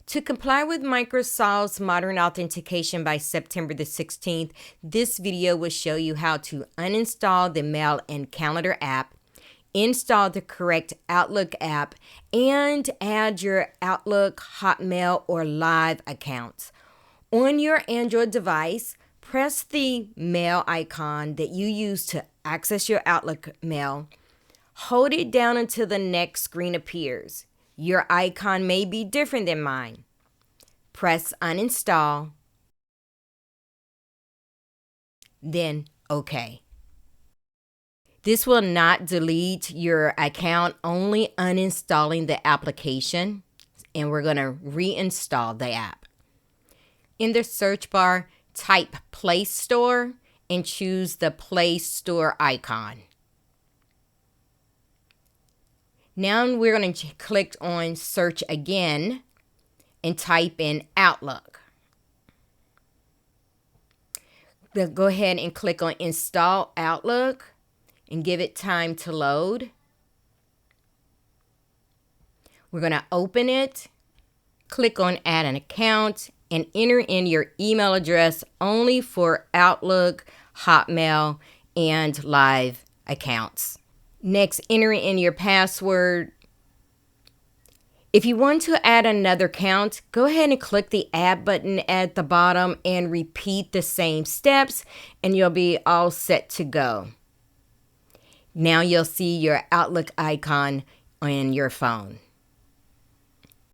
To comply with Microsoft's modern authentication by September the 16th, this video will show you how to uninstall the Mail and Calendar app, install the correct Outlook app, and add your Outlook, Hotmail, or Live accounts. On your Android device, press the mail icon that you use to access your Outlook mail. Hold it down until the next screen appears. Your icon may be different than mine. Press uninstall, then OK. This will not delete your account, only uninstalling the application, and we're going to reinstall the app. In the search bar, type Play Store and choose the Play Store icon. Now we're going to click on Search Again and type in Outlook. Then go ahead and click on Install Outlook and give it time to load. We're going to open it, click on Add an Account, and enter in your email address only for Outlook, Hotmail, and Live accounts. Next, enter in your password. If you want to add another account, go ahead and click the Add button at the bottom and repeat the same steps, and you'll be all set to go. Now you'll see your Outlook icon on your phone.